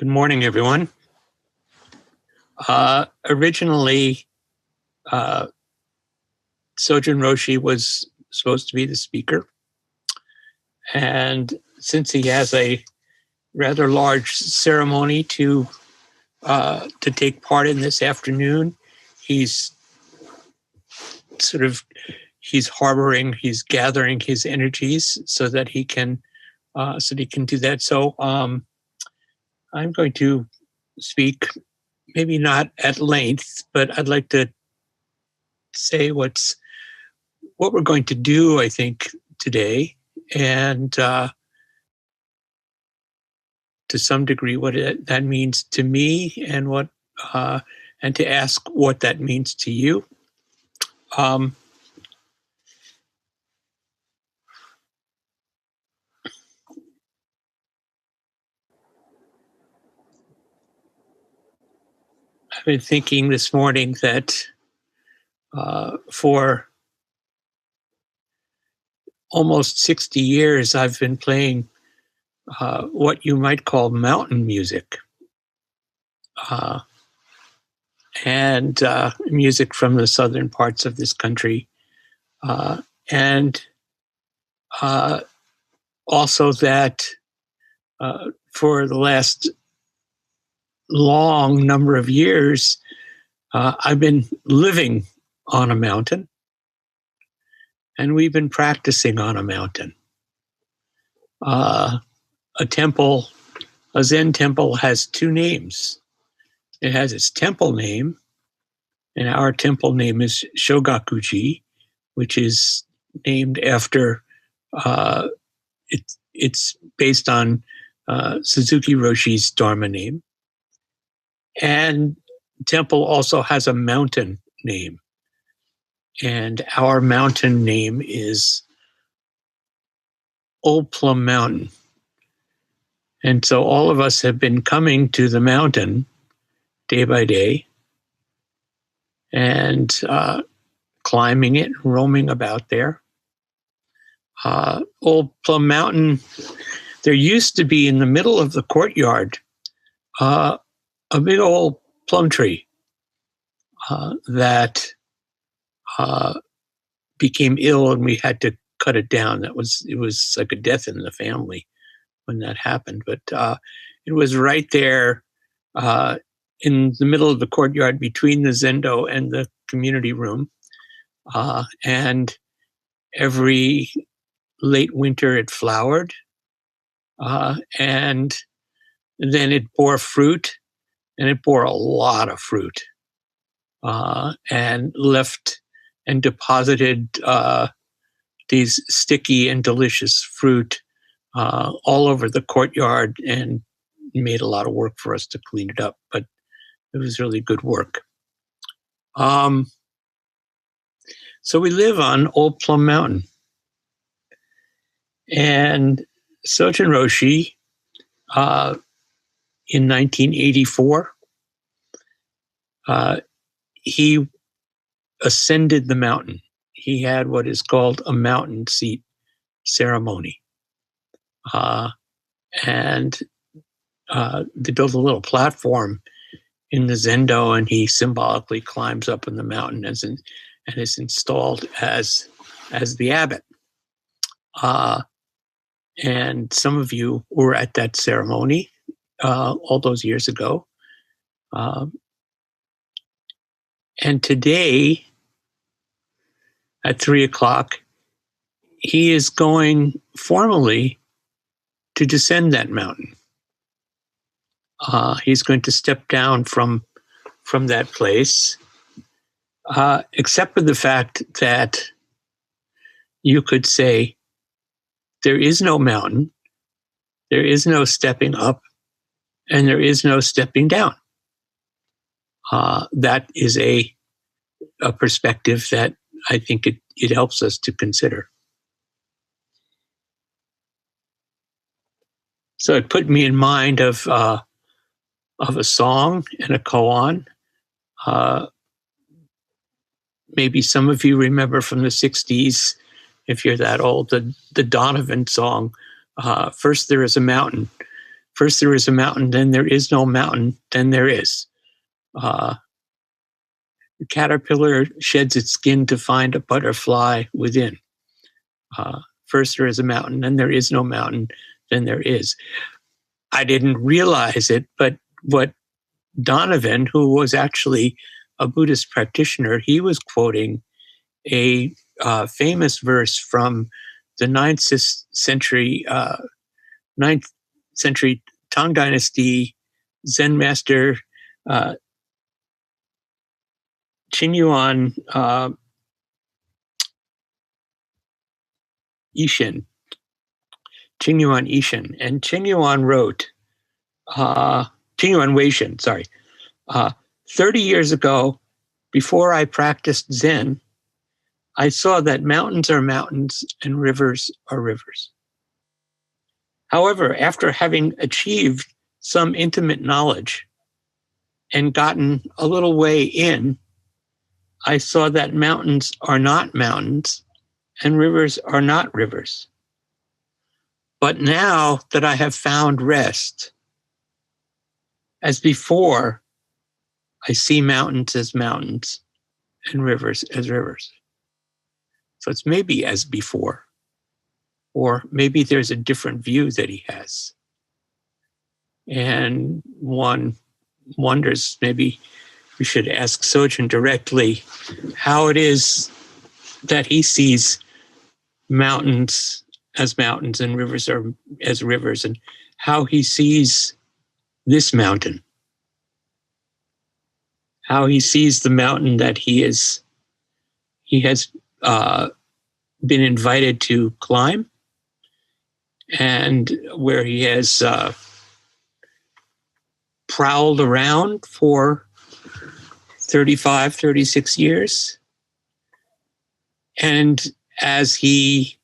Good morning, everyone. Originally, uh, Sojun Roshi was supposed to be the speaker. And since he has a rather large ceremony to take part in this afternoon, he's he's gathering his energies so that he can do that. So I'm going to speak, maybe not at length, but I'd like to say what we're going to do, I think, today, and to some degree what that means to me, and and to ask what that means to you. I've been thinking this morning that for almost 60 years, I've been playing what you might call mountain music, and music from the southern parts of this country, and also that for the last long number of years, I've been living on a mountain, and we've been practicing on a mountain. A Zen temple has two names. It has its temple name, and our temple name is Shogakuji, which is named after, it's based on Suzuki Roshi's Dharma name. And temple also has a mountain name. And our mountain name is Old Plum Mountain. And so all of us have been coming to the mountain day by day and climbing it, roaming about there. Old Plum Mountain, there used to be in the middle of the courtyard a big old plum tree that became ill, and we had to cut it down. It was like a death in the family when that happened. But it was right there in the middle of the courtyard between the zendo and the community room. And every late winter it flowered, and then it bore fruit, and it bore a lot of fruit, and left and deposited these sticky and delicious fruit all over the courtyard, and made a lot of work for us to clean it up, but it was really good work. So we live on Old Plum Mountain. And Sojun Roshi, in 1984, he ascended the mountain. He had what is called a mountain seat ceremony. And they built a little platform in the zendo, and he symbolically climbs up in the mountain and is installed as the abbot. And some of you were at that ceremony all those years ago. And today, at 3:00, he is going formally to descend that mountain. He's going to step down from that place, except for the fact that you could say there is no mountain, there is no stepping up, and there is no stepping down. That is a perspective that I think it helps us to consider. So it put me in mind of a song and a koan. Maybe some of you remember from the 60s, if you're that old, the Donovan song, First There Is a Mountain, First there is a mountain, then there is no mountain, then there is. The caterpillar sheds its skin to find a butterfly within. First there is a mountain, then there is no mountain, then there is. I didn't realize it, but what Donovan, who was actually a Buddhist practitioner, he was quoting a famous verse from the ninth century Tang Dynasty Zen master Qinyuan Ishin. And Qinyuan wrote, Qinyuan Weishin, sorry. 30 years ago, before I practiced Zen, I saw that mountains are mountains and rivers are rivers. However, after having achieved some intimate knowledge and gotten a little way in, I saw that mountains are not mountains and rivers are not rivers. But now that I have found rest, as before, I see mountains as mountains and rivers as rivers. So it's maybe as before, or maybe there's a different view that he has. And one wonders, maybe we should ask Sojun directly how it is that he sees mountains as mountains and rivers are as rivers, and how he sees this mountain, how he sees the mountain that he has been invited to climb, and where he has prowled around for 35, 36 years. And as he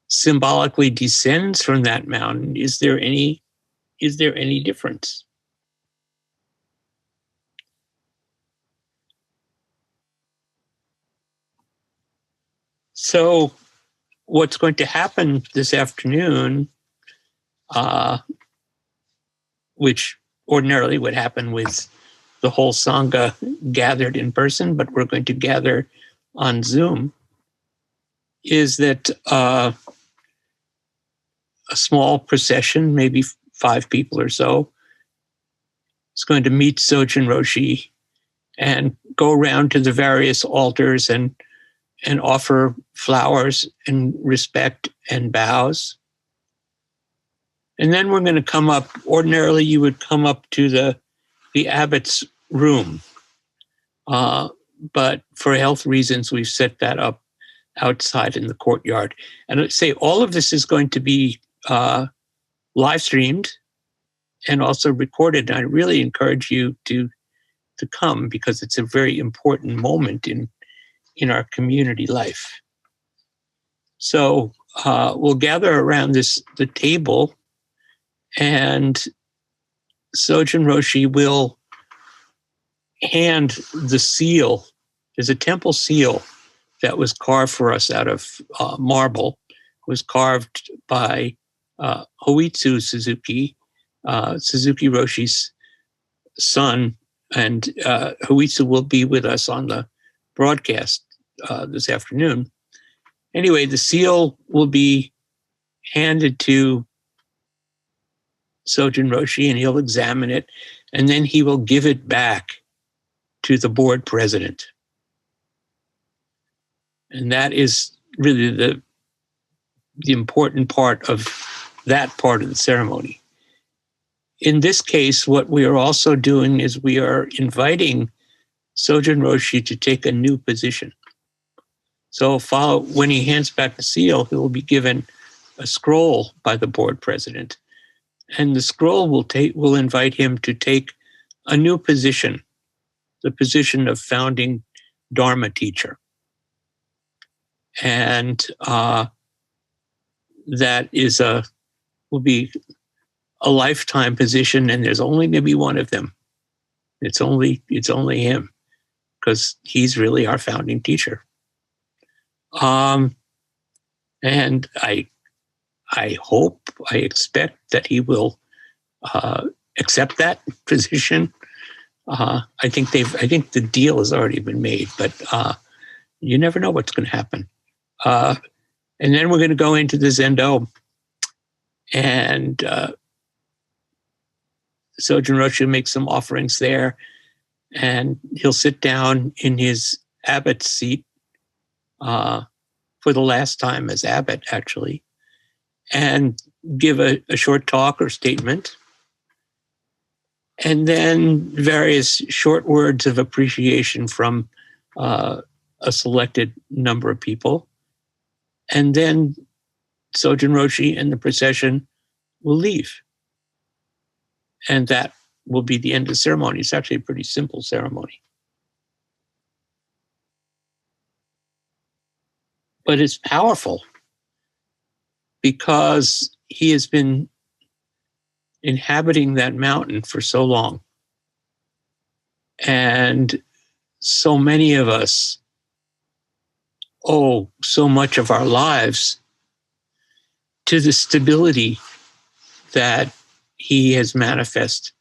symbolically descends from that mountain, is there any difference? So what's going to happen this afternoon, which ordinarily would happen with the whole Sangha gathered in person, but we're going to gather on Zoom, is that a small procession, maybe 5 people or so, is going to meet Sojun Roshi and go around to the various altars and offer flowers and respect and bows. And then we're going to come up, ordinarily you would come up to the abbot's room. But for health reasons, we've set that up outside in the courtyard. And I'd say all of this is going to be live streamed and also recorded. And I really encourage you to come, because it's a very important moment in our community life. So we'll gather around the table, and Sojun Roshi will hand the seal. There's a temple seal that was carved for us out of marble. It was carved by Hoitsu Suzuki, Suzuki Roshi's son, and Hoitsu will be with us on the broadcast this afternoon. Anyway, the seal will be handed to Sojun Roshi, and he'll examine it, and then he will give it back to the board president. And that is really the important part of that part of the ceremony. In this case, what we are also doing is we are inviting Sojun Roshi to take a new position. So when he hands back the seal, he will be given a scroll by the board president. And the scroll will invite him to take a new position, the position of founding Dharma teacher. And that will be a lifetime position, and there's only going to be one of them. It's only him, because he's really our founding teacher. And I hope, I expect that he will accept that position. I think the deal has already been made, but you never know what's going to happen. And then we're going to go into the Zendo, and Sojun Roshi makes some offerings there, and he'll sit down in his abbot's seat for the last time as abbot, actually, and give a short talk or statement, and then various short words of appreciation from a selected number of people. And then Sojun Roshi and the procession will leave. And that will be the end of the ceremony. It's actually a pretty simple ceremony. But it's powerful because he has been inhabiting that mountain for so long. And so many of us owe so much of our lives to the stability that he has manifested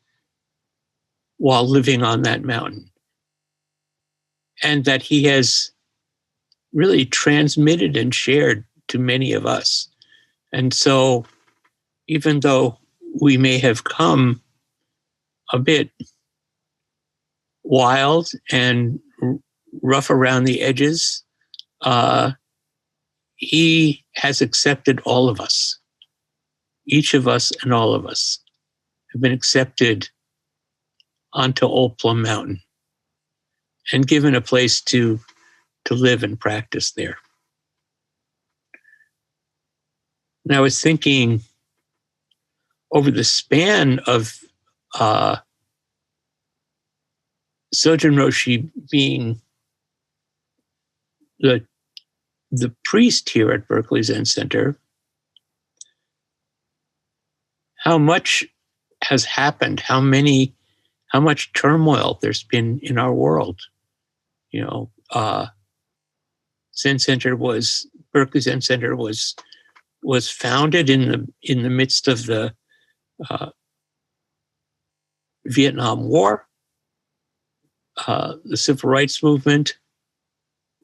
while living on that mountain, and that he has really transmitted and shared to many of us. And so even though we may have come a bit wild and rough around the edges, he has accepted all of us. Each of us and all of us have been accepted onto Old Plum Mountain and given a place to live and practice there. And I was thinking over the span of Sojun Roshi being the priest here at Berkeley Zen Center, how much has happened, how much turmoil there's been in our world. You know, Berkeley Zen Center was founded in the midst of the Vietnam War, the Civil Rights Movement,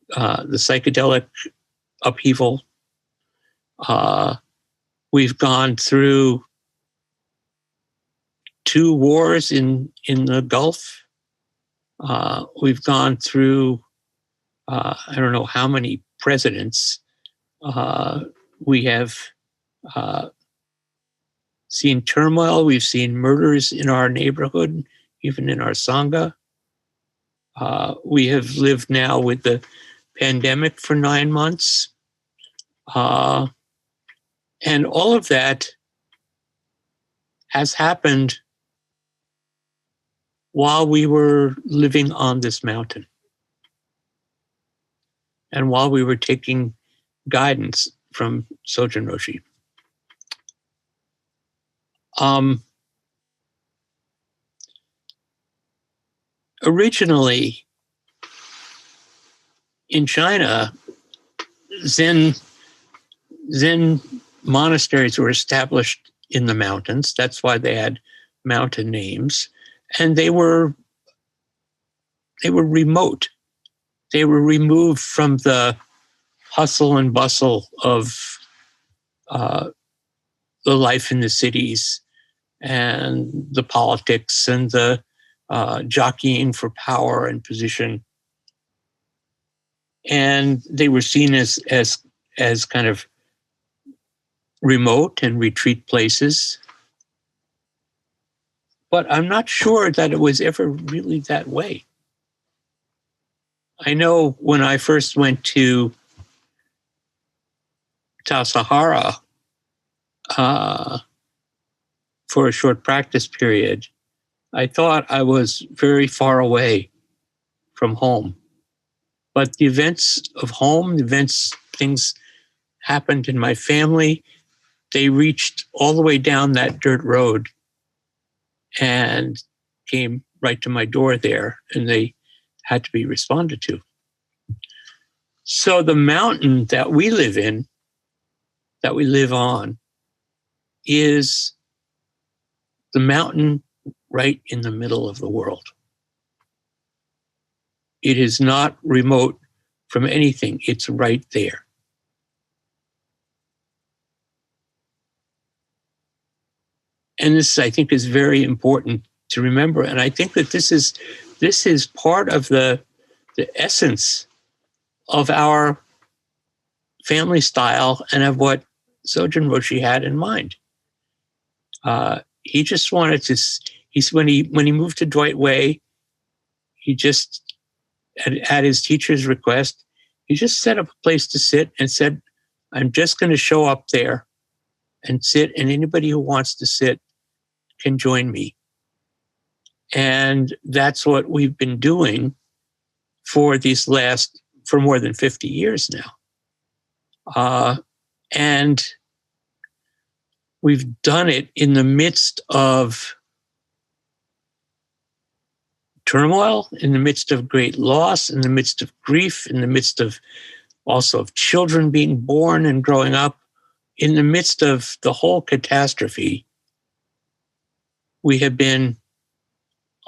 the psychedelic upheaval. We've gone through 2 wars in the Gulf. We've gone through I don't know how many presidents. We have seen turmoil. We've seen murders in our neighborhood, even in our Sangha. We have lived now with the pandemic for 9 months. And all of that has happened while we were living on this mountain and while we were taking guidance from Sojun Roshi. Originally, in China, Zen monasteries were established in the mountains. That's why they had mountain names. And they were remote. They were removed from the hustle and bustle of the life in the cities and the politics and the jockeying for power and position. And they were seen as kind of remote and retreat places. But I'm not sure that it was ever really that way. I know when I first went to Tassajara for a short practice period, I thought I was very far away from home. But the events of home, things happened in my family. They reached all the way down that dirt road and came right to my door there, and they had to be responded to. So the mountain that we live in, that we live on, is the mountain right in the middle of the world. It is not remote from anything. It's right there. And this, I think, is very important to remember. And I think that this is part of the essence of our family style and of what Sojun Roshi had in mind. He just wanted to. When he moved to Dwight Way, he just at his teacher's request, he just set up a place to sit and said, "I'm just going to show up there and sit, and anybody who wants to sit can join me." And that's what we've been doing for more than 50 years now. And we've done it in the midst of turmoil, in the midst of great loss, in the midst of grief, in the midst of also of children being born and growing up, in the midst of the whole catastrophe. We have been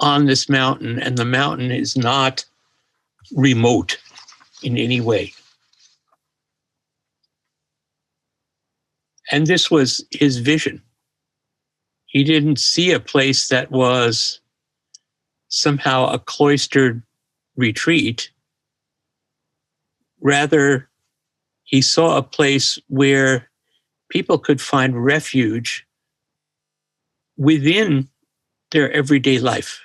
on this mountain, and the mountain is not remote in any way. And this was his vision. He didn't see a place that was somehow a cloistered retreat. Rather, he saw a place where people could find refuge within their everyday life,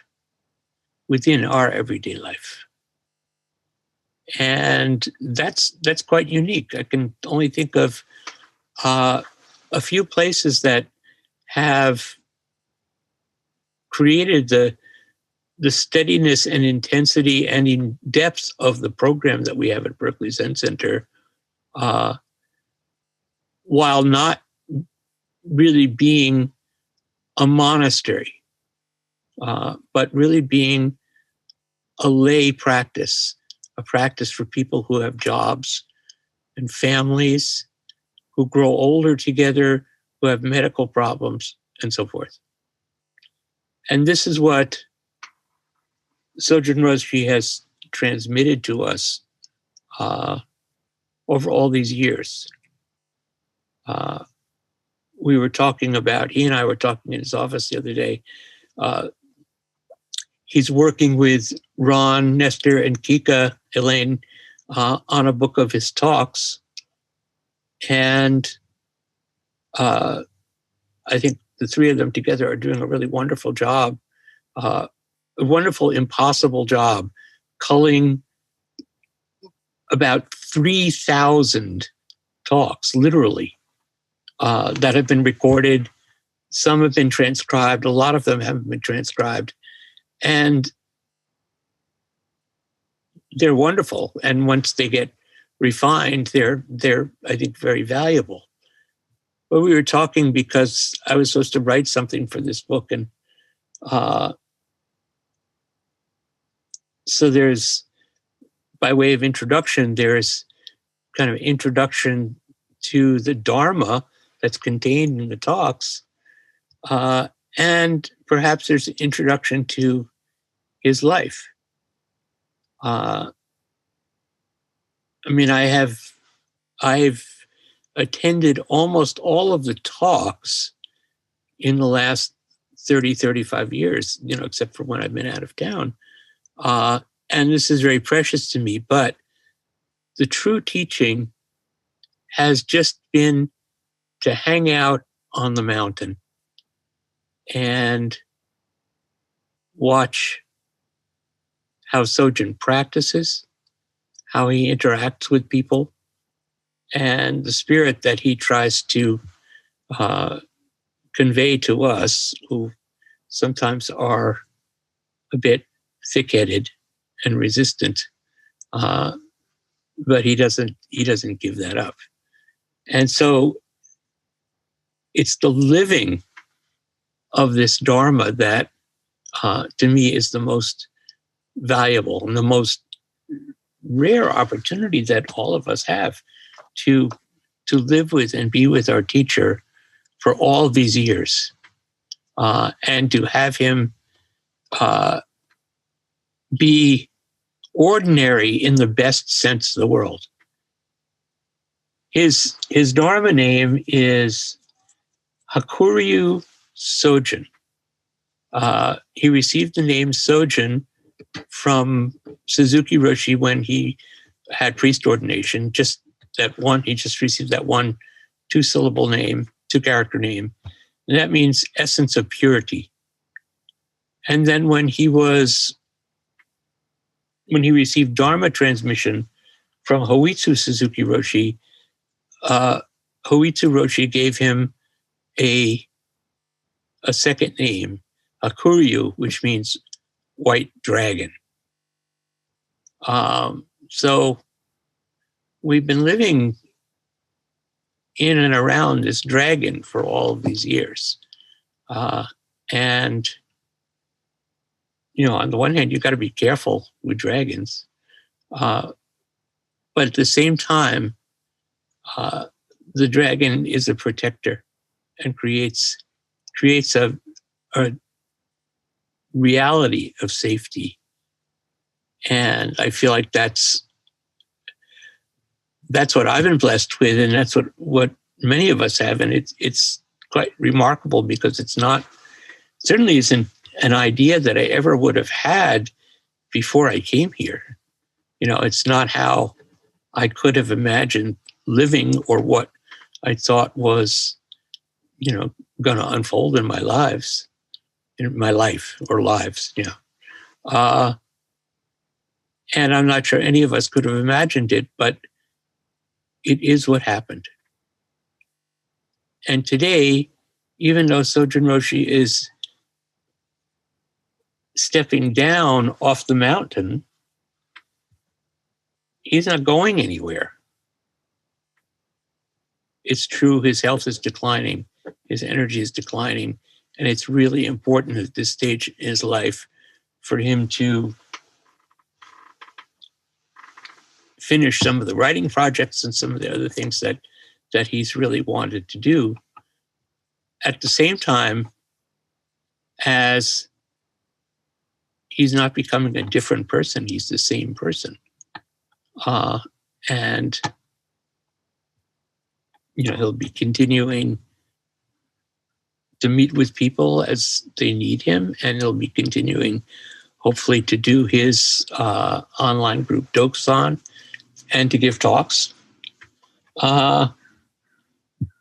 within our everyday life. And that's quite unique. I can only think of a few places that have created the steadiness and intensity and in depth of the program that we have at Berkeley Zen Center, while not really being a monastery, but really being a lay practice, a practice for people who have jobs and families, who grow older together, who have medical problems, and so forth. And this is what Sojun Roshi has transmitted to us over all these years. He and I were talking in his office the other day. He's working with Ron, Nestor, and Kika, Elaine, on a book of his talks. And I think the three of them together are doing a really wonderful job, a wonderful, impossible job, culling about 3,000 talks, literally, that have been recorded. Some have been transcribed. A lot of them haven't been transcribed. And they're wonderful. And once they get refined, they're I think, very valuable. But we were talking because I was supposed to write something for this book. And so there's, by way of introduction, there's kind of introduction to the Dharma that's contained in the talks. And perhaps there's an introduction to his life. I mean, I've attended almost all of the talks in the last 30, 35 years, except for when I've been out of town. And this is very precious to me, but the true teaching has just been to hang out on the mountain and watch how Sojun practices, how he interacts with people, and the spirit that he tries to convey to us, who sometimes are a bit thick-headed and resistant, but he doesn't give that up. And so it's the living of this Dharma that, to me, is the most valuable and the most rare opportunity that all of us have to live with and be with our teacher for all these years. and to have him be ordinary in the best sense of the world. His Dharma name is Hakuryu Sojin. He received the name Sojin from Suzuki Roshi when he had priest ordination. Just that one, he just received that one 2-syllable name, 2-character name. And that means essence of purity. And then when he received Dharma transmission from Hoitsu Suzuki Roshi, Hoitsu Roshi gave him a second name, Hakuryu, which means white dragon. So we've been living in and around this dragon for all of these years. And, on the one hand, you've got to be careful with dragons. But at the same time, the dragon is a protector and creates a reality of safety. And I feel like that's what I've been blessed with, and that's what many of us have. And it's quite remarkable because certainly isn't an idea that I ever would have had before I came here. It's not how I could have imagined living or what I thought was, going to unfold in my life or lives. And I'm not sure any of us could have imagined it, but it is what happened. And today, even though Sojin Roshi is stepping down off the mountain, he's not going anywhere. It's true, his health is declining, his energy is declining, and it's really important at this stage in his life for him to finish some of the writing projects and some of the other things that he's really wanted to do. At the same time as he's not becoming a different person, he's the same person. And he'll be continuing to meet with people as they need him, and he'll be continuing, hopefully, to do his online group Dokusan and to give talks.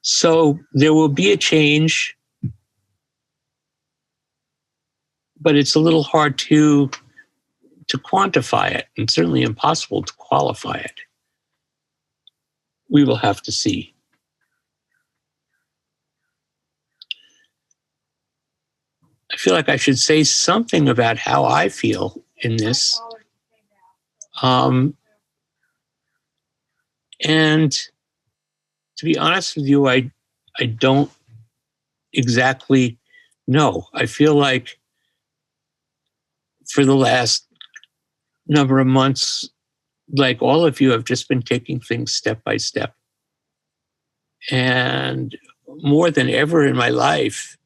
So there will be a change, but it's a little hard to quantify it, and certainly impossible to qualify it. We will have to see. I feel like I should say something about how I feel in this. And to be honest with you, I don't exactly know. I feel like for the last number of months, like all of you, have just been taking things step by step. And more than ever in my life,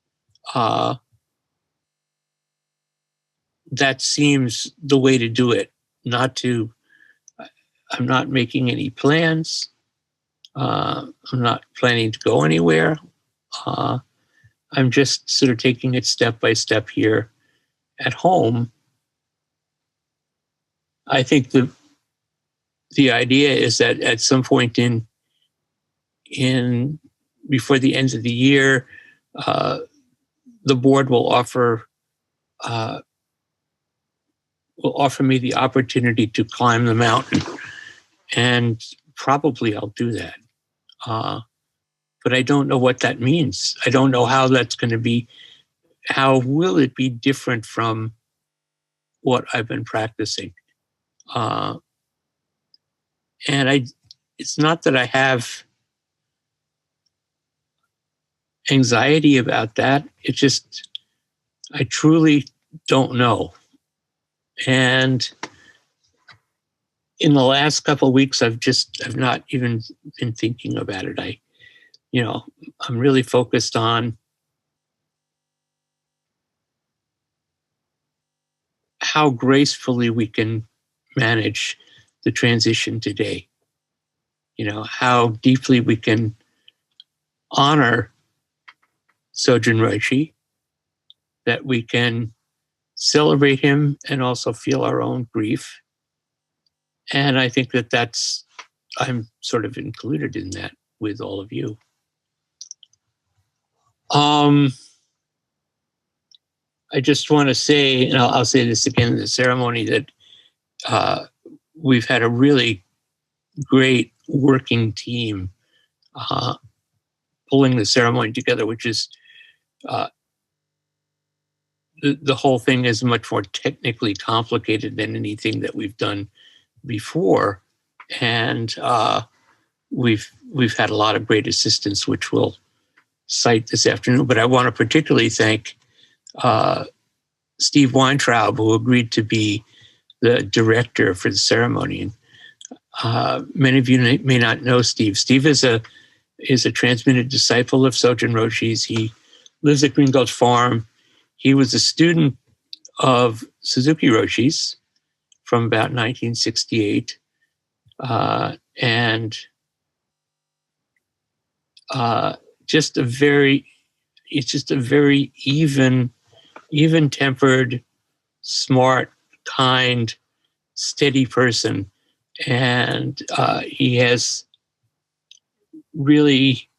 that seems the way to do it. I'm not making any plans. I'm not planning to go anywhere. I'm just sort of taking it step by step here at home. I think the idea is that at some point in before the end of the year, the board will offer me the opportunity to climb the mountain, and probably I'll do that. But I don't know what that means. I don't know how that's going to be. How will it be different from what I've been practicing? And it's not that I have anxiety about that. It's just, I truly don't know. And in the last couple of weeks, I've not even been thinking about it. I'm really focused on how gracefully we can manage the transition today. How deeply we can honor Sojun Roshi, that we can celebrate him and also feel our own grief. And I think I'm sort of included in that with all of you. I just want to say, and I'll say this again in the ceremony, that we've had a really great working team pulling the ceremony together, which is the whole thing is much more technically complicated than anything that we've done before. And we've had a lot of great assistance, which we'll cite this afternoon. But I want to particularly thank Steve Weintraub, who agreed to be the director for the ceremony. Many of you may not know Steve. Steve is a transmitted disciple of Sojun Roshi's. He lives at Green Gulch Farm. He was a student of Suzuki Roshi's from about 1968, and just a very even-tempered, smart, kind, steady person. And he has really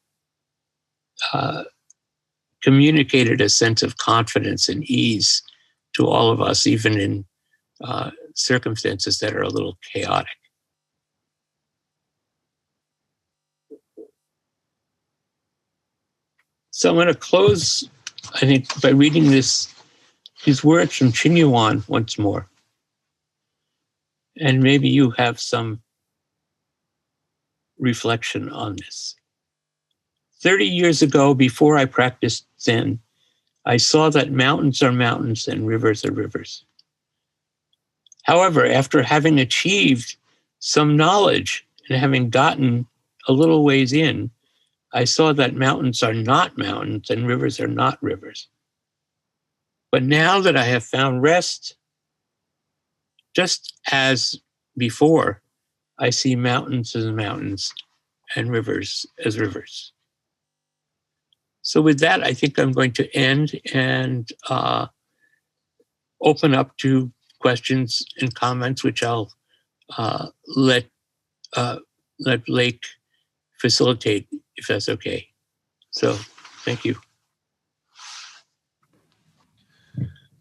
communicated a sense of confidence and ease to all of us, even in circumstances that are a little chaotic. So I'm going to close, I think, by reading these words from Chinyuan once more. And maybe you have some reflection on this. 30 years ago, before I practiced Zen, I saw that mountains are mountains and rivers are rivers. However, after having achieved some knowledge and having gotten a little ways in, I saw that mountains are not mountains and rivers are not rivers. But now that I have found rest, just as before, I see mountains as mountains and rivers as rivers. So with that, I think I'm going to end and open up to questions and comments, which I'll let Blake facilitate, if that's okay. So thank you.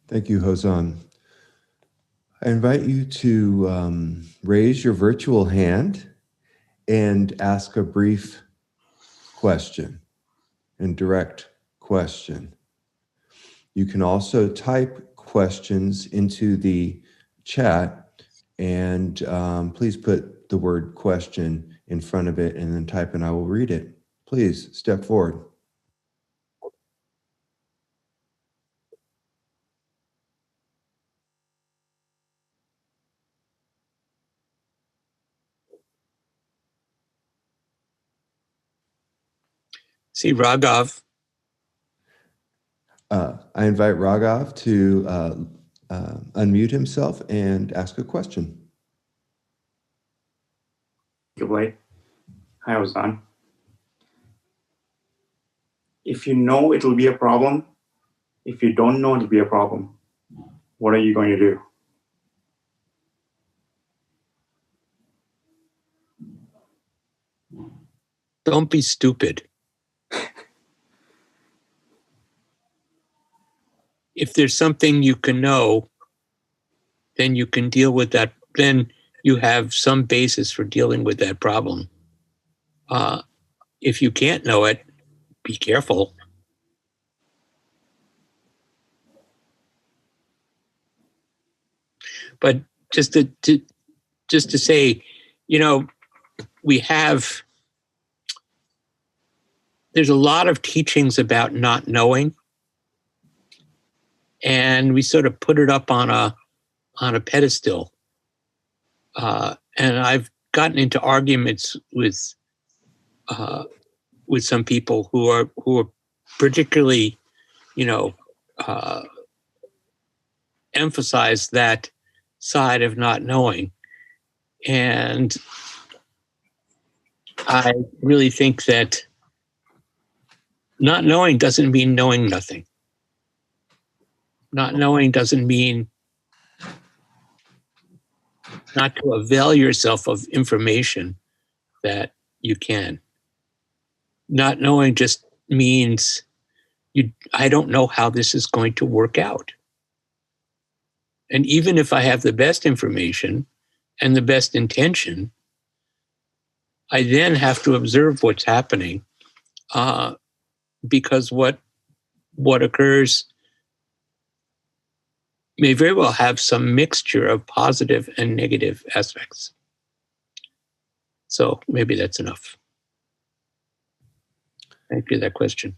Thank you, Hozan. I invite you to raise your virtual hand and ask a brief question and direct question. You can also type questions into the chat, and please put the word question in front of it and then type, and I will read it. Please step forward. See Raghav. I invite Raghav to unmute himself and ask a question. Thank you, Blake. Hi, Hozan. If you know it'll be a problem, if you don't know it'll be a problem, what are you going to do? Don't be stupid. If there's something you can know, then you can deal with that. Then you have some basis for dealing with that problem. If you can't know it, be careful. But just to say, there's a lot of teachings about not knowing, and we sort of put it up on a pedestal. And I've gotten into arguments with some people who are particularly, emphasize that side of not knowing. And I really think that not knowing doesn't mean knowing nothing. Not knowing doesn't mean not to avail yourself of information that you can. Not knowing just means I don't know how this is going to work out. And even if I have the best information and the best intention, I then have to observe what's happening, because what occurs may very well have some mixture of positive and negative aspects. So maybe that's enough. Thank you for that question.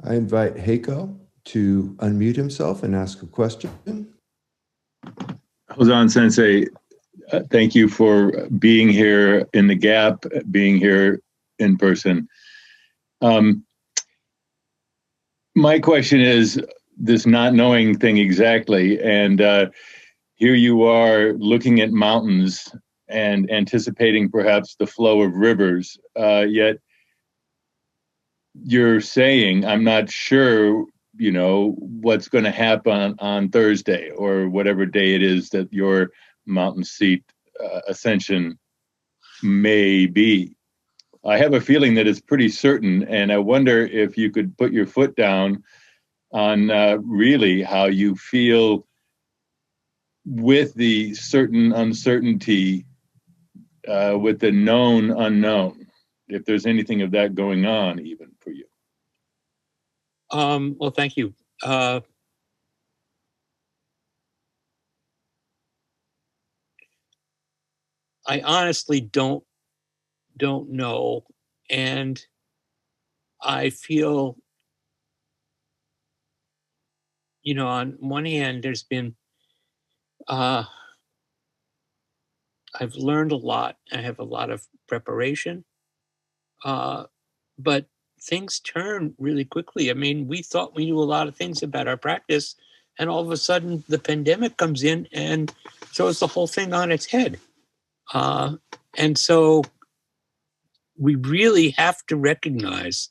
I invite Heiko to unmute himself and ask a question. Hozan Sensei, thank you for being here in the gap, being here in person. My question is this not knowing thing exactly, and here you are looking at mountains and anticipating perhaps the flow of rivers, yet you're saying, I'm not sure, what's going to happen on Thursday or whatever day it is that your mountain seat ascension may be. I have a feeling that it's pretty certain, and I wonder if you could put your foot down on really how you feel with the certain uncertainty, with the known unknown, if there's anything of that going on even for you. Well, thank you. I honestly don't know, and I feel, on one hand, there's been, I've learned a lot. I have a lot of preparation, but things turn really quickly. I mean, we thought we knew a lot of things about our practice, and all of a sudden the pandemic comes in and throws the whole thing on its head. And so we really have to recognize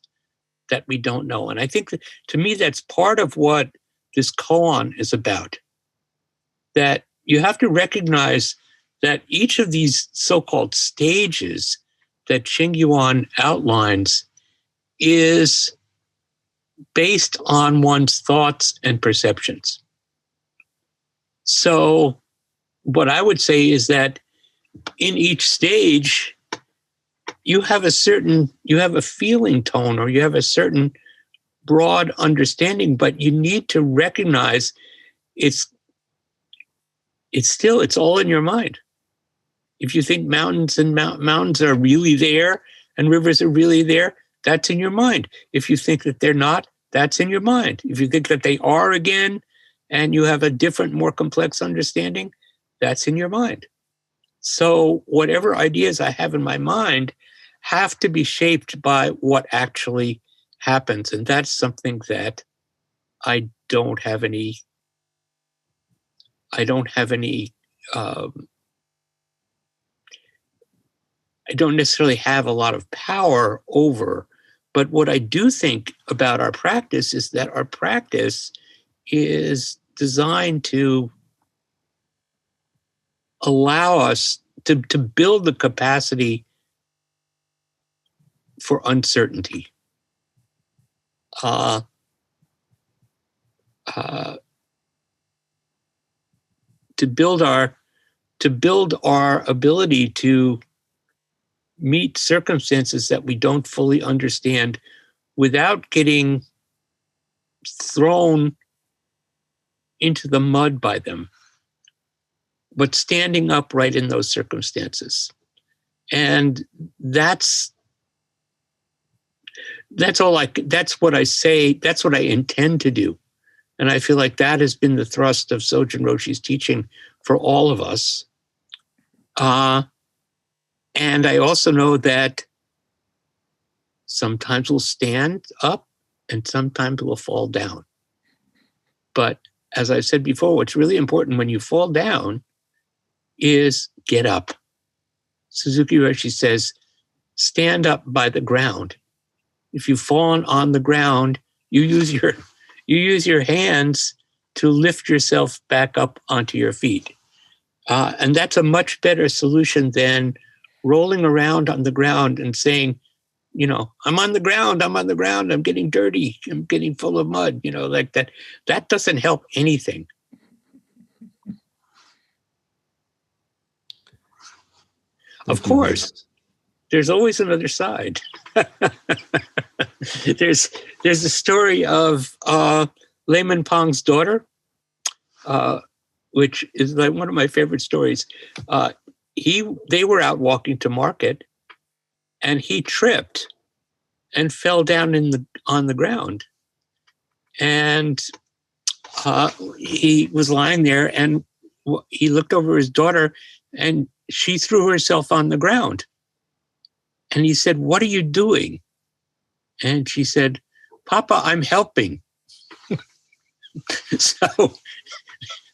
that we don't know. And I think that, to me, that's part of what this koan is about. That you have to recognize that each of these so-called stages that Qingyuan outlines is based on one's thoughts and perceptions. So what I would say is that in each stage, you have a feeling tone, or you have a certain broad understanding, but you need to recognize it's all in your mind. If you think mountains are really there and rivers are really there, that's in your mind. If you think that they're not, that's in your mind. If you think that they are again, and you have a different, more complex understanding, that's in your mind. So whatever ideas I have in my mind have to be shaped by what actually happens. And that's something that I don't necessarily have a lot of power over. But what I do think about our practice is that our practice is designed to allow us to build the capacity for uncertainty. To build our ability to meet circumstances that we don't fully understand without getting thrown into the mud by them, but standing upright in those circumstances. And that's what I say, that's what I intend to do. And I feel like that has been the thrust of Sojun Roshi's teaching for all of us. And I also know that sometimes we'll stand up and sometimes we'll fall down. But as I said before, what's really important when you fall down is get up. Suzuki Roshi says, stand up by the ground. If you've fallen on the ground, you use your hands to lift yourself back up onto your feet. And that's a much better solution than rolling around on the ground and saying, I'm on the ground, I'm getting dirty, I'm getting full of mud, like that. That doesn't help anything. Of course, there's always another side. There's a story of Layman Pong's daughter, which is like one of my favorite stories. They were out walking to market, and he tripped and fell down on the ground. And he was lying there, and he looked over his daughter, and she threw herself on the ground. And he said, "What are you doing?" And she said, "Papa, I'm helping." So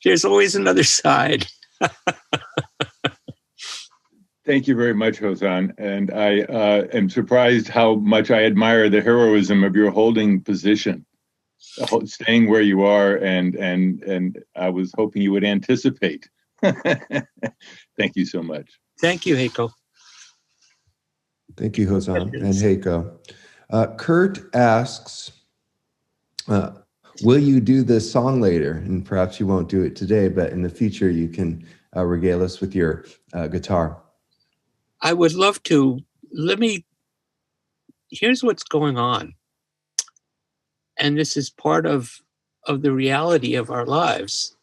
there's always another side. Thank you very much, Hozan. And I am surprised how much I admire the heroism of your holding position, staying where you are, and I was hoping you would anticipate. Thank you so much. Thank you, Heiko. Thank you, Hozan and Heiko. Kurt asks, will you do this song later? And perhaps you won't do it today, but in the future you can regale us with your guitar. I would love to. Here's what's going on. And this is part of the reality of our lives.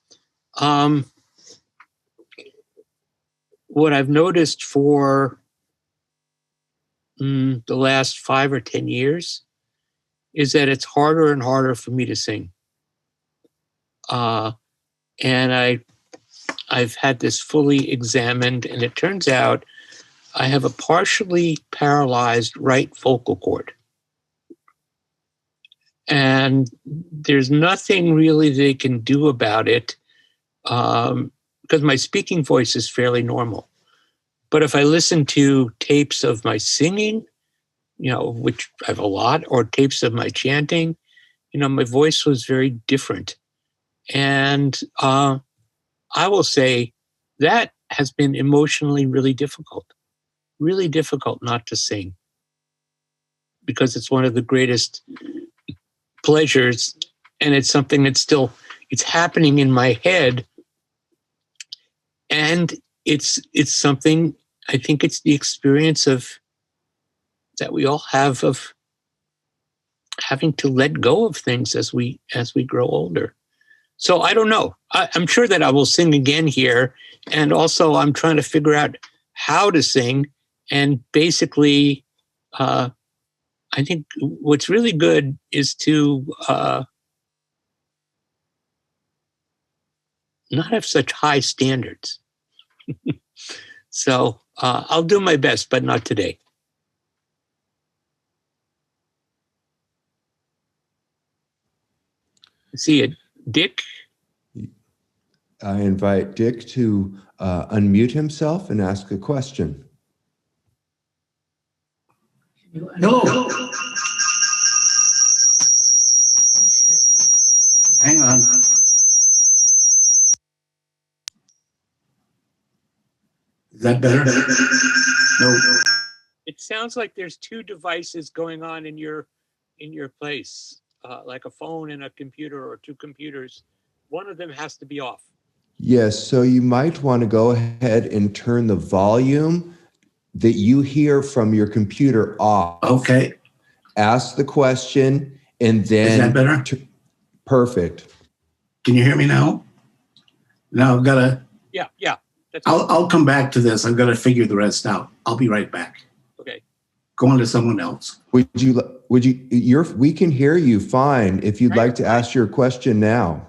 What I've noticed for the last 5 or 10 years is that it's harder and harder for me to sing. And I've had this fully examined, and it turns out I have a partially paralyzed right vocal cord. And there's nothing really they can do about it, because my speaking voice is fairly normal. But if I listen to tapes of my singing, which I have a lot, or tapes of my chanting, my voice was very different. And I will say that has been emotionally really difficult not to sing, because it's one of the greatest pleasures, and it's something that's it's happening in my head. And it's something, I think it's the experience that we all have of having to let go of things as we grow older. So I don't know. I'm sure that I will sing again here. And also I'm trying to figure out how to sing. And basically, I think what's really good is to not have such high standards. So I'll do my best, but not today. See it, Dick? I invite Dick to unmute himself and ask a question. Hello. Hang on. Is that better? No. It sounds like there's 2 devices going on in your place, like a phone and a computer, or 2 computers. One of them has to be off. Yes, so you might want to go ahead and turn the volume that you hear from your computer off. Okay. Ask the question, and then... Is that better? Perfect. Can you hear me now? Now I've got to... Yeah. That's I'll come back to this. I've got to figure the rest out. I'll be right back. okay. Go on to someone else. We can hear you fine if you'd like to ask your question now.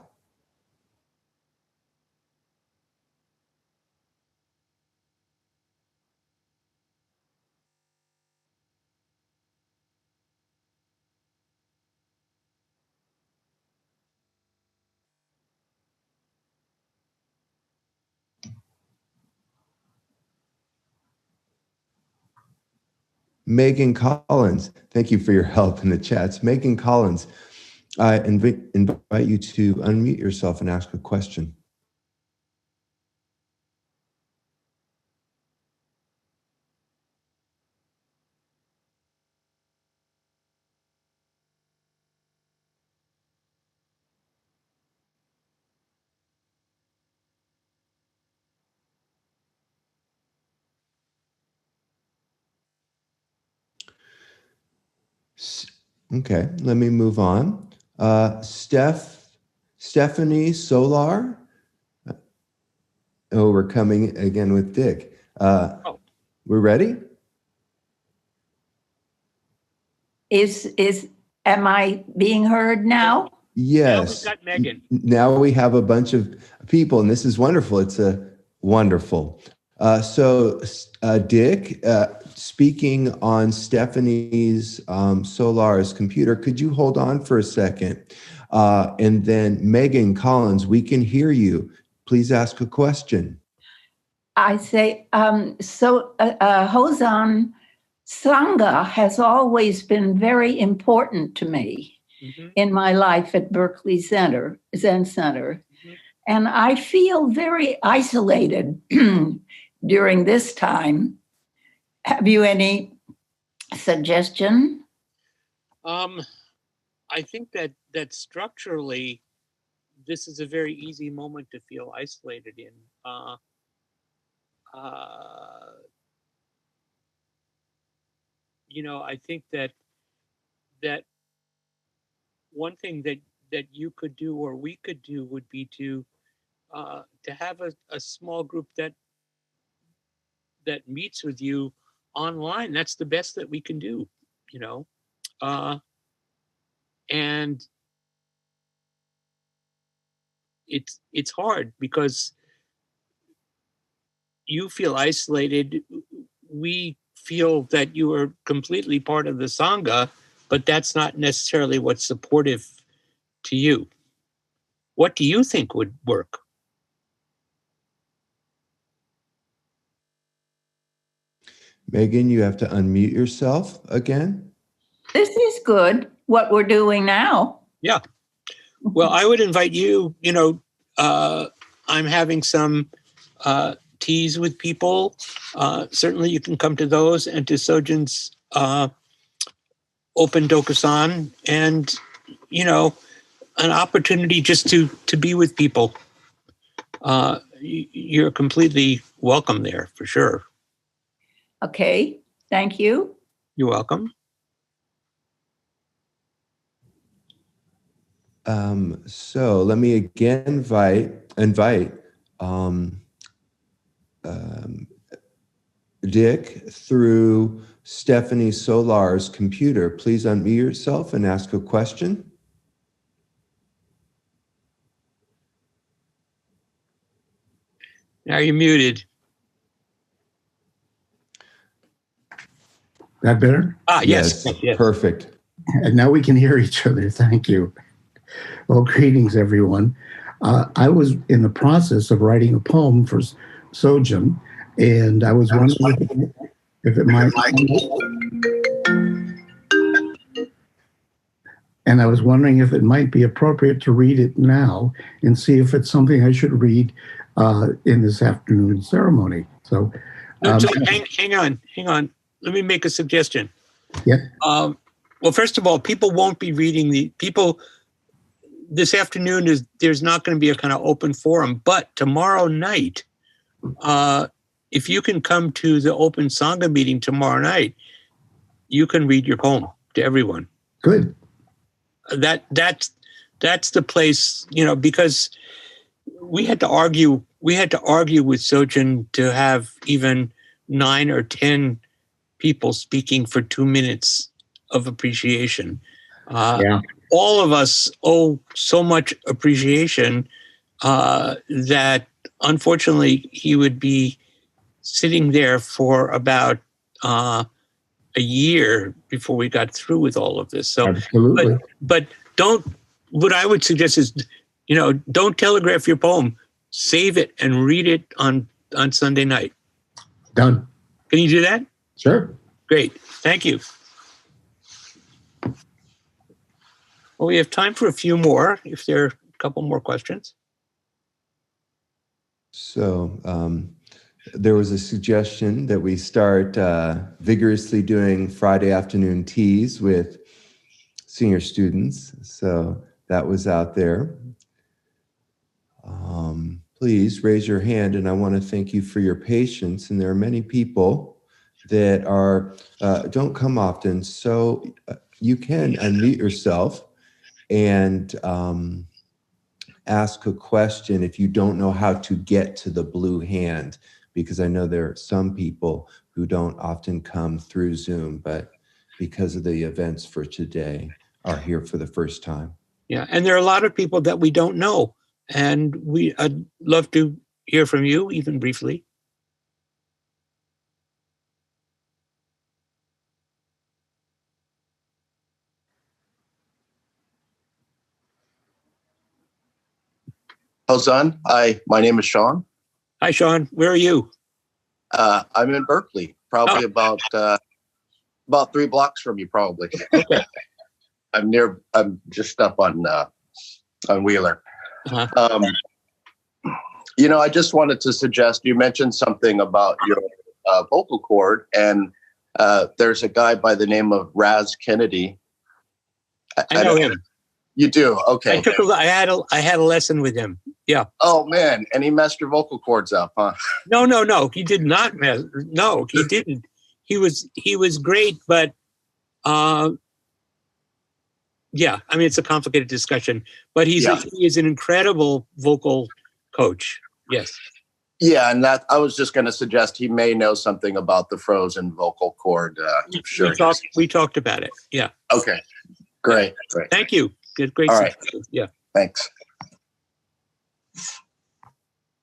Megan Collins. Thank you for your help in the chats. Megan Collins, I invite you to unmute yourself and ask a question. Okay, let me move on. Stephanie Solar. Oh, we're coming again with Dick. We're ready? Am I being heard now? Yes. Now we've got Megan. Now we have a bunch of people, and this is wonderful. It's wonderful. Dick, speaking on Stephanie's Solar's computer, could you hold on for a second? And then Megan Collins, we can hear you. Please ask a question. I say, Hozan Sangha has always been very important to me in my life at Berkeley Zen Center. And I feel very isolated during this time. Have you any suggestion? I think that structurally, this is a very easy moment to feel isolated in. I think that one thing that you could do or we could do would be to have a small group that meets with you online. That's the best that we can do, and it's hard because you feel isolated. We feel that you are completely part of the Sangha, but that's not necessarily what's supportive to you. What do you think would work? Megan, you have to unmute yourself again. This is good, what we're doing now. Yeah. Well, I would invite you, I'm having some teas with people. Certainly you can come to those and to Sojin's Open Dokusan, and, an opportunity just to be with people. You're completely welcome there for sure. Okay, thank you. You're welcome. So let me again invite Dick through Stephanie Solar's computer. Please unmute yourself and ask a question. Now you're muted. That better? Yes. Perfect. And now we can hear each other. Thank you. Well, greetings, everyone. I was in the process of writing a poem for Sojin, and I was wondering if it might. And I was wondering if it might be appropriate to read it now and see if it's something I should read in this afternoon ceremony. So, hang on. Let me make a suggestion. Yeah. Well, first of all, people won't be reading this afternoon. There's not going to be a kind of open forum, but tomorrow night, if you can come to the Open Sangha meeting tomorrow night, you can read your poem to everyone. Good. That's the place, because we had to argue with Sojin to have even 9 or 10 people speaking for 2 minutes of appreciation. All of us owe so much appreciation that unfortunately he would be sitting there for about a year before we got through with all of this. So, absolutely. But what I would suggest is, don't telegraph your poem. Save it and read it on Sunday night. Done. Can you do that? Sure. Great. Thank you. Well, we have time for a few more, if there are a couple more questions. So there was a suggestion that we start vigorously doing Friday afternoon teas with senior students. So that was out there. Please raise your hand, and I want to thank you for your patience. And there are many people that don't come often, so you can unmute yourself and ask a question if you don't know how to get to the blue hand, because I know there are some people who don't often come through Zoom, but because of the events for today are here for the first time. Yeah, and there are a lot of people that we don't know, and I'd love to hear from you, even briefly. Hozan, hi, my name is Sean. Hi, Sean. Where are you? I'm in Berkeley, probably about 3 blocks from you, probably. Okay. I'm just up on Wheeler. Uh-huh. I just wanted to suggest, you mentioned something about your vocal cord, and there's a guy by the name of Raz Kennedy. I know him. You do? Okay. I had a lesson with him. Yeah. Oh man, and he messed your vocal cords up, huh? No. He did not mess. No, he didn't. He was great, but yeah. I mean, it's a complicated discussion, but he is an incredible vocal coach. Yes. Yeah, and that I was just going to suggest he may know something about the frozen vocal cord. Sure. We talked about it. Yeah. Okay. Great. Thank you. Good. Great. All right. Yeah. Thanks.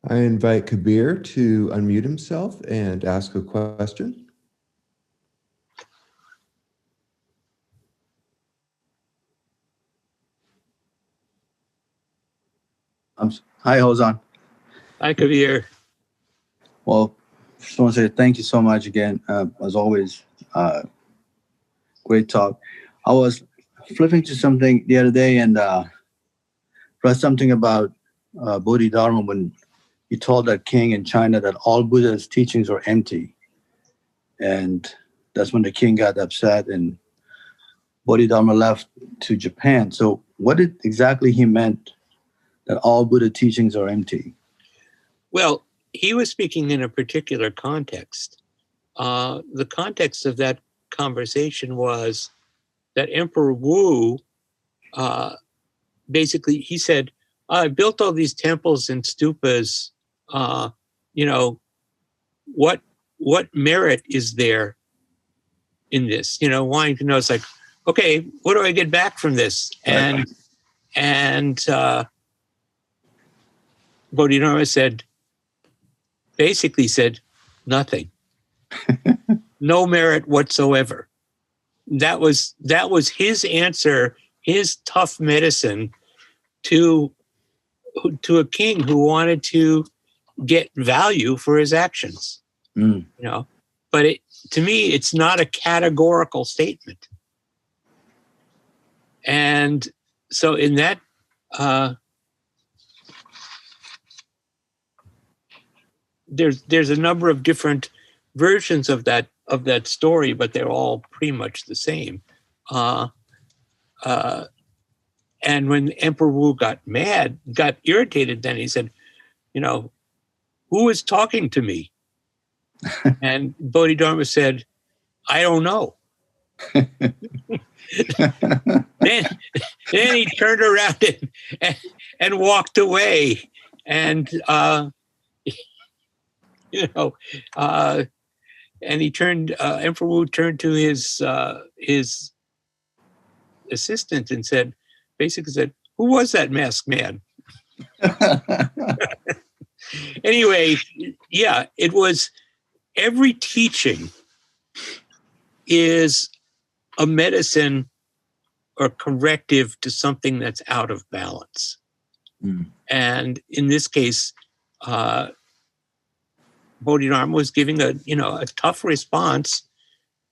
I invite Kabir to unmute himself and ask a question. Hi, Hozan. Hi, Kabir. Well, just want to say thank you so much again. As always, great talk. I was flipping to something the other day and read something about Bodhidharma when he told that king in China that all Buddha's teachings are empty. And that's when the king got upset and Bodhidharma left to Japan. So what did exactly he meant that all Buddha teachings are empty? Well, he was speaking in a particular context. The context of that conversation was that Emperor Wu, basically, he said, I built all these temples and stupas. What merit is there in this? Wanting to know, it's like, okay, what do I get back from this? And Bodhidharma basically said, nothing. No merit whatsoever. That was his answer, his tough medicine to a king who wanted to get value for his actions. But to me, it's not a categorical statement. And so in that, there's a number of different versions of that story, but they're all pretty much the same. And when Emperor Wu got irritated, then he said, who is talking to me? And Bodhidharma said, I don't know. then he turned around and walked away. And, and he turned, Emperor Wu turned to his assistant and basically said, who was that masked man? Anyway, yeah, it was, every teaching is a medicine or corrective to something that's out of balance. And in this case, Bodhidharma was giving a tough response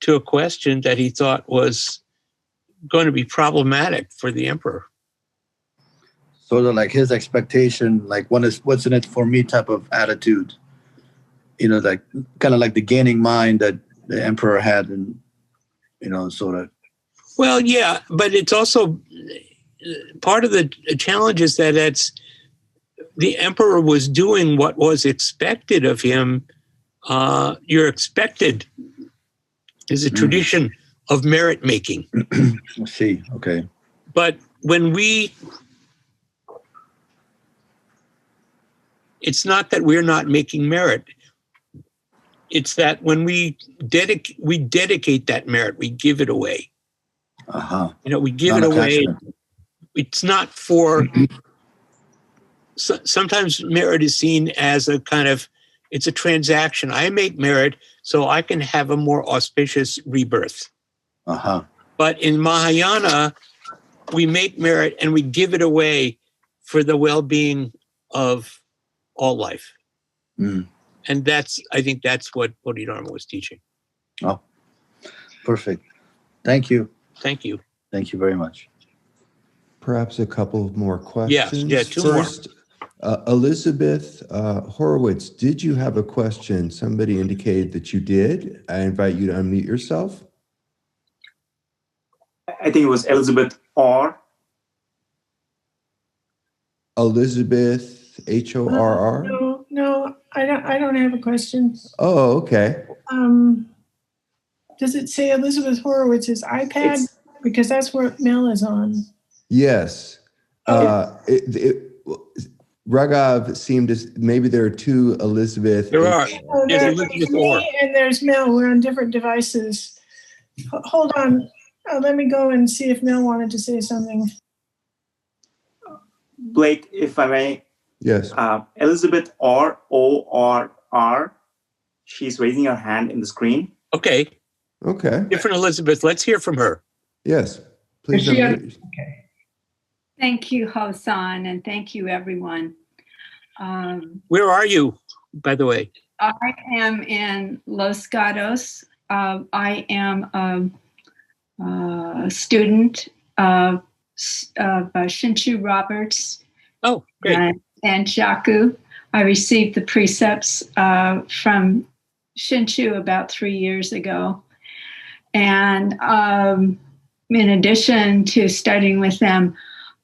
to a question that he thought was going to be problematic for the emperor. Sort of like his expectation, like what's in it for me type of attitude. Like kind of like the gaining mind that the emperor had, and sort of. Well, yeah, but it's also part of the challenge is that the emperor was doing what was expected of him. You're expected is a tradition of merit making. I see. Okay. But when it's not that we're not making merit. It's that when we dedicate that merit, we give it away. We give it away. It's not for. Sometimes merit is seen as a kind of. It's a transaction. I make merit so I can have a more auspicious rebirth. But in Mahayana, we make merit and we give it away for the well-being of all life. And I think that's what Bodhidharma was teaching. Oh, perfect. Thank you. Thank you. Thank you very much. Perhaps a couple more questions. Yeah, two First, Elizabeth Horowitz, did you have a question? Somebody indicated that you did. I invite you to unmute yourself. I think it was Elizabeth or Elizabeth HORR? No, I don't have a question. Oh, okay. Does it say Elizabeth Horowitz's iPad? Because that's where Mel is on. Yes. Raghav seemed to, maybe there are two Elizabeth. There are. There's me and there's Mel. We're on different devices. Hold on. Let me go and see if Mel wanted to say something. Blake, if I may. Yes. Elizabeth ORR. She's raising her hand in the screen. Okay. Different Elizabeth. Let's hear from her. Yes. Please. Okay. Thank you, Hozan, and thank you, everyone. Where are you, by the way? I am in Los Gatos. I am a student of Shinchu Roberts. Oh, great. And Jaku. I received the precepts from Shinchu about 3 years ago. And in addition to studying with them,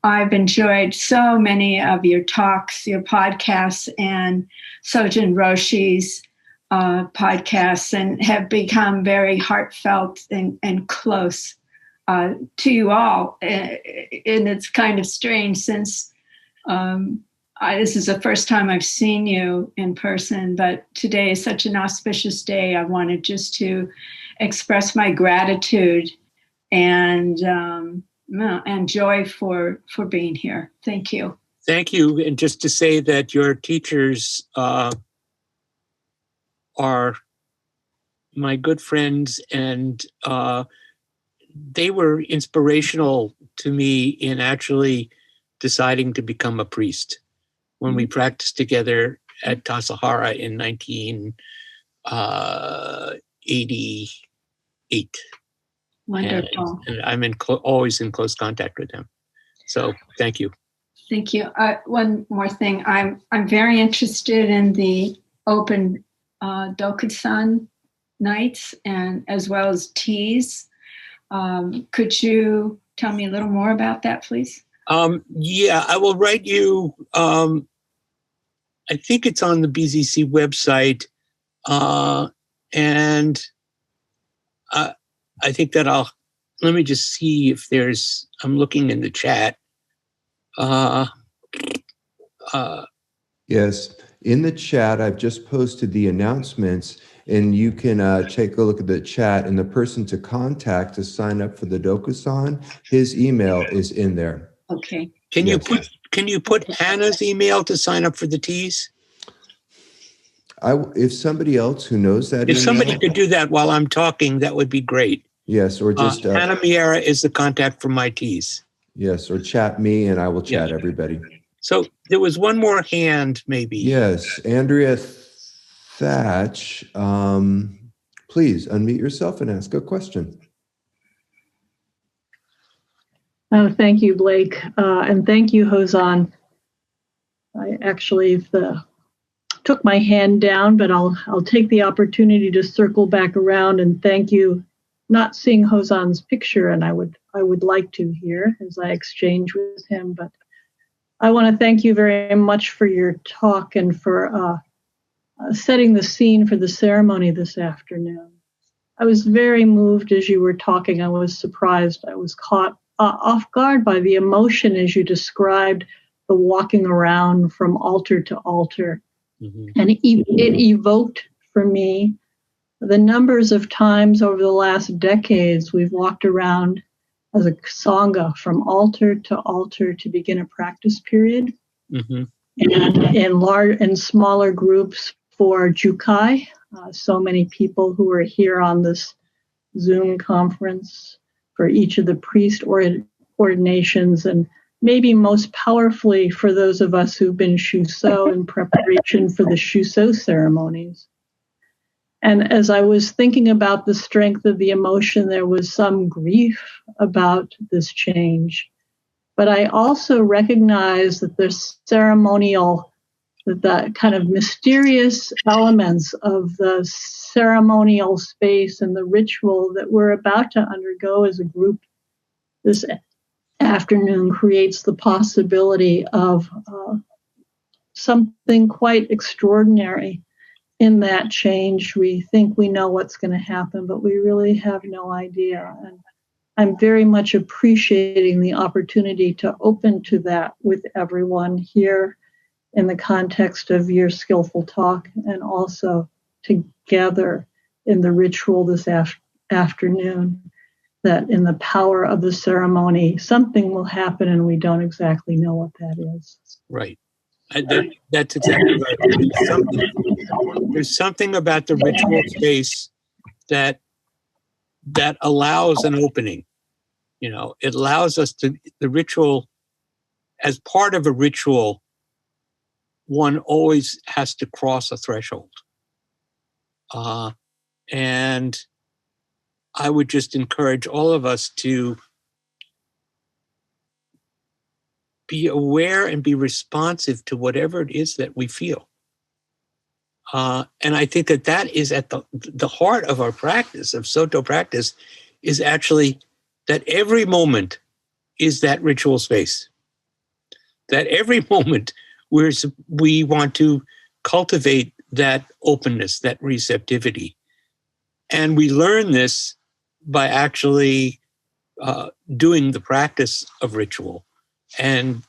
I've enjoyed so many of your talks, your podcasts, and Sojin Roshi's podcasts, and have become very heartfelt and close to you all. And it's kind of strange since this is the first time I've seen you in person, but today is such an auspicious day. I wanted just to express my gratitude and joy for being here. Thank you. Thank you. And just to say that your teachers are my good friends, and they were inspirational to me in actually deciding to become a priest when we practiced together at Tassajara in 1988. Wonderful. And I'm always in close contact with them. So thank you. Thank you. One more thing. I'm very interested in the open Dokusan nights and as well as teas. Could you tell me a little more about that, please? Yeah, I will write you. I think it's on the BZC website. And I think that let me just see if I'm looking in the chat. Yes. In the chat, I've just posted the announcements, and you can take a look at the chat, and the person to contact to sign up for the Dokusan, his email is in there. Okay. Can you put Hannah's email to sign up for the teas? If somebody else who knows that If email, somebody could do that while I'm talking, that would be great. Yes, or just Hannah Miera is the contact for my teas. Yes, or chat me and I will chat everybody. So there was one more hand, maybe. Yes, Andrea Thatch. Please unmute yourself and ask a question. Oh, thank you, Blake. And thank you, Hozan. I actually took my hand down, but I'll take the opportunity to circle back around and thank you. Not seeing Hozan's picture, and I would like to here as I exchange with him, but I want to thank you very much for your talk and for setting the scene for the ceremony this afternoon. I was very moved as you were talking. I was surprised. I was caught off guard by the emotion as you described the walking around from altar to altar. Mm-hmm. And it evoked for me the numbers of times over the last decades we've walked around as a sangha from altar to altar to begin a practice period. Mm-hmm. And in smaller groups for Jukai, so many people who are here on this Zoom conference, for each of the priest ordinations, and maybe most powerfully for those of us who've been Shuso in preparation for the Shuso ceremonies. And as I was thinking about the strength of the emotion, there was some grief about this change. But I also recognize that there's the kind of mysterious elements of the ceremonial space and the ritual that we're about to undergo as a group this afternoon creates the possibility of something quite extraordinary in that change. We think we know what's going to happen, but we really have no idea. And I'm very much appreciating the opportunity to open to that with everyone here in the context of your skillful talk, and also together in the ritual this afternoon, that in the power of the ceremony, something will happen and we don't exactly know what that is. Right. That's exactly right. There's something about the ritual space that allows an opening. You know, it allows us to, the ritual, as part of a ritual, one always has to cross a threshold. And I would just encourage all of us to be aware and be responsive to whatever it is that we feel. And I think that is at the heart of our practice, of Soto practice, is actually that every moment is that ritual space. That every moment we want to cultivate that openness, that receptivity. And we learn this by actually doing the practice of ritual. And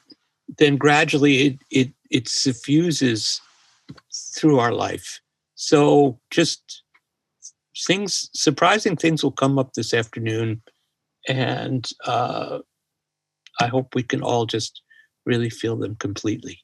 then gradually it suffuses through our life. So just surprising things will come up this afternoon. And I hope we can all just really feel them completely.